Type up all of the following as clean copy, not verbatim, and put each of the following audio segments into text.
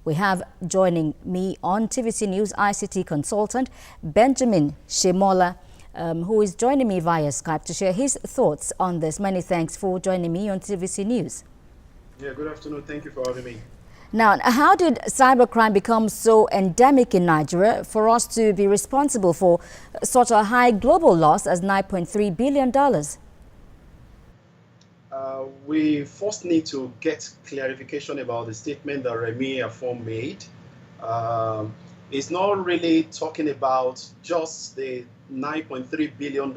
We have joining me on TVC News ICT consultant Benjamin Shemola, who is joining me via Skype to share his thoughts on this. Many thanks for joining me on TVC News. Yeah, good afternoon. Thank you for having me. Now, how did cybercrime become so endemic in Nigeria for us to be responsible for such a high global loss as $9.3 billion? We first need to get clarification about the statement that Remi Afon made. It's not really talking about just the $9.3 billion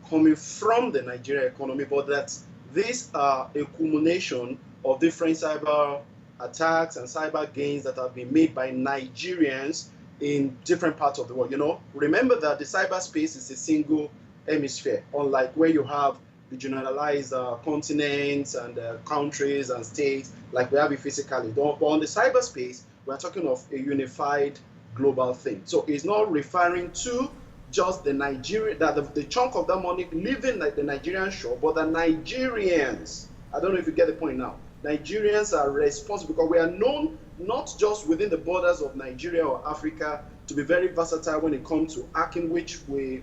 coming from the Nigerian economy, but that these are a culmination of different cyber attacks and cyber gains that have been made by Nigerians in different parts of the world. You know, remember that the cyberspace is a single hemisphere, unlike where you have regionalized continents and countries and states like we have it physically. But on the cyberspace, we're talking of a unified global thing. So it's not referring to just the Nigerian, that the chunk of that money leaving like the Nigerian shore, but the Nigerians. I don't know if you get the point now. Nigerians are responsible because we are known not just within the borders of Nigeria or Africa to be very versatile when it comes to hacking, which we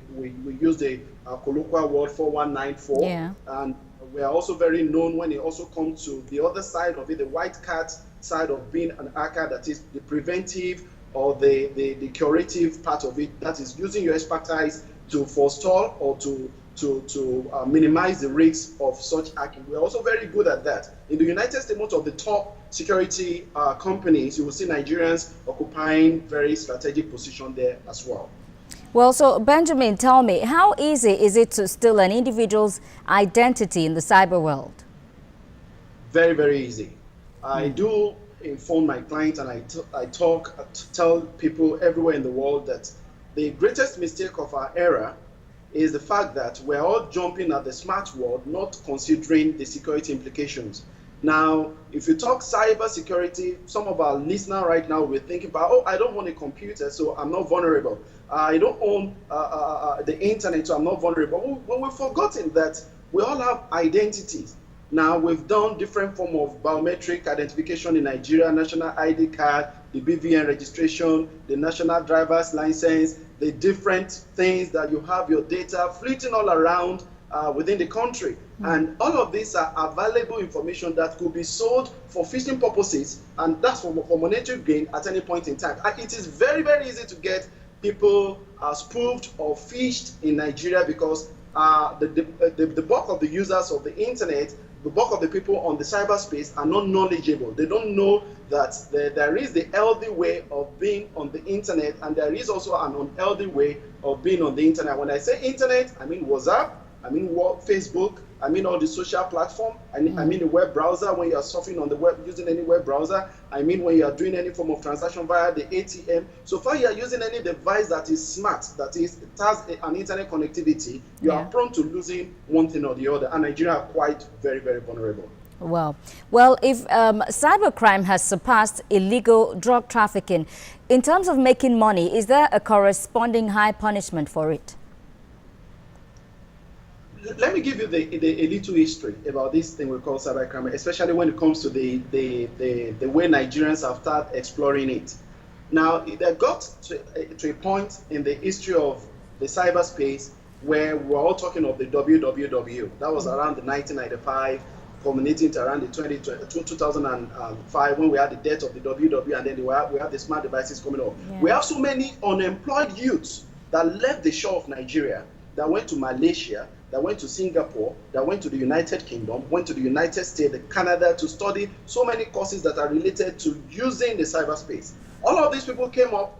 use the colloquial word 4194. Yeah. And we are also very known when it also comes to the other side of it, the white cat side of being an hacker, that is the preventive or the curative part of it, that is using your expertise to forestall or to minimize the risks of such hacking. We're also very good at that. In the United States, most of the top security companies, you will see Nigerians occupying very strategic position there as well. Well, so Benjamin, tell me, how easy is it to steal an individual's identity in the cyber world? Very, very easy. I do inform my clients and I tell people everywhere in the world that the greatest mistake of our era is the fact that we're all jumping at the smart world, not considering the security implications. Now, if you talk cyber security, some of our listeners right now will think about, oh, I don't own a computer, so I'm not vulnerable. I don't own the internet, so I'm not vulnerable. Well, we've forgotten that we all have identities. Now, we've done different form of biometric identification in Nigeria, national ID card, the BVN registration, the national driver's license, the different things that you have your data fleeting all around within the country. And all of these are available information that could be sold for phishing purposes, and that's for monetary gain at any point in time. And it is very, very easy to get people spoofed or phished in Nigeria because the bulk of the users of the internet, the bulk of the people on the cyberspace are not knowledgeable. They don't know that there is the healthy way of being on the internet, and there is also an unhealthy way of being on the internet. When I say internet, I mean WhatsApp, I mean Facebook, I mean all the social platform, I mean the web browser when you are surfing on the web using any web browser, I mean when you are doing any form of transaction via the ATM. So far you are using any device that is smart, that is, it has an internet connectivity, you are prone to losing one thing or the other, and Nigeria are quite very, very vulnerable. Well, if cybercrime has surpassed illegal drug trafficking, in terms of making money, is there a corresponding high punishment for it? Let me give you a little history about this thing we call cybercrime, especially when it comes to the way Nigerians have started exploring it. Now, they got to a point in the history of the cyberspace where we're all talking of the WWW. That was around the 1995, culminating to around the 2005 when we had the death of the WW, and then we have the smart devices coming up. Yeah. We have so many unemployed youths that left the shore of Nigeria, that went to Malaysia, that went to Singapore, that went to the United Kingdom, went to the United States, Canada to study so many courses that are related to using the cyberspace. All of these people came out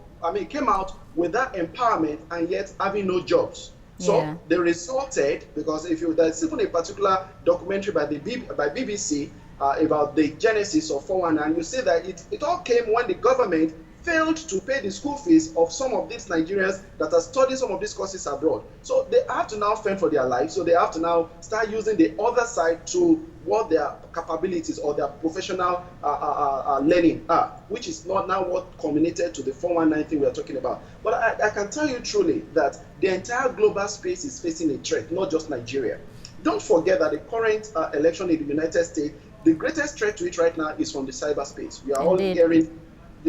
with that empowerment and yet having no jobs. So they resulted, because there's even a particular documentary by BBC about the genesis of 419, you see that it all came when the government failed to pay the school fees of some of these Nigerians that are studying some of these courses abroad. So they have to now fend for their lives. So they have to now start using the other side to what their capabilities or their professional learning are, which is not now what culminated to the 419 thing we are talking about. But I can tell you truly that the entire global space is facing a threat, not just Nigeria. Don't forget that the current election in the United States, the greatest threat to it right now is from the cyberspace. We are all hearing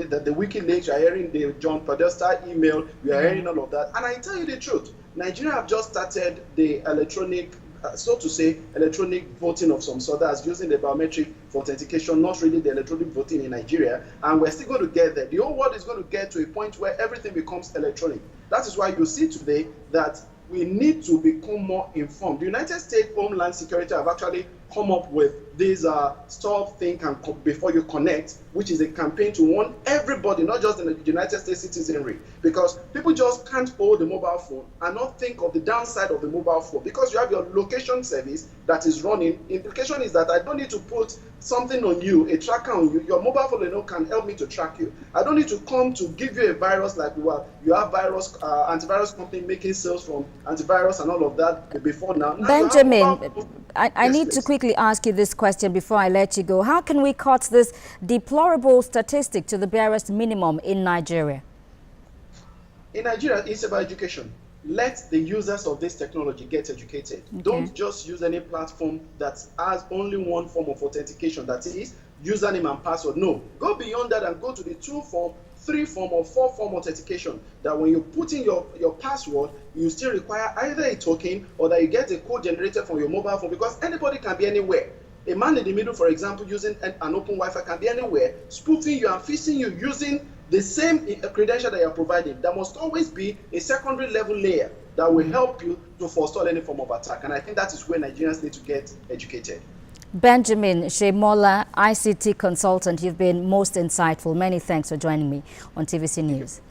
the WikiLeaks, you are hearing the John Podesta email, you are hearing all of that. And I tell you the truth, Nigeria have just started the electronic, so to say, electronic voting of some sort, that's using the biometric for authentication, not really the electronic voting in Nigeria. And we're still going to get there. The whole world is going to get to a point where everything becomes electronic. That is why you see today that we need to become more informed. The United States Homeland Security have actually come up with this stop, think, and before you connect, which is a campaign to warn everybody, not just the United States citizenry, because people just can't hold the mobile phone and not think of the downside of the mobile phone. Because you have your location service that is running, implication is that I don't need to put something on you, a tracker on you. Your mobile phone can help me to track you. I don't need to come to give you a virus like you have virus antivirus company making sales from antivirus and all of that before now. Benjamin, I need to quickly ask you this question before I let you go. How can we cut this deplorable statistic to the barest minimum in Nigeria? In Nigeria, it's about education. Let the users of this technology get educated. Okay. Don't just use any platform that has only one form of authentication, that is username and password. No, go beyond that and go to the 2-form, 3-form, or 4-form authentication, that when you put in your password, you still require either a token or that you get a code generated from your mobile phone, because anybody can be anywhere. A man in the middle, for example, using an open Wi-Fi can be anywhere, spoofing you and phishing you using the same credential that you're providing. There must always be a secondary level layer that will help you to forestall any form of attack. And I think that is where Nigerians need to get educated. Benjamin Shemola, ICT consultant, you've been most insightful. Many thanks for joining me on TVC News.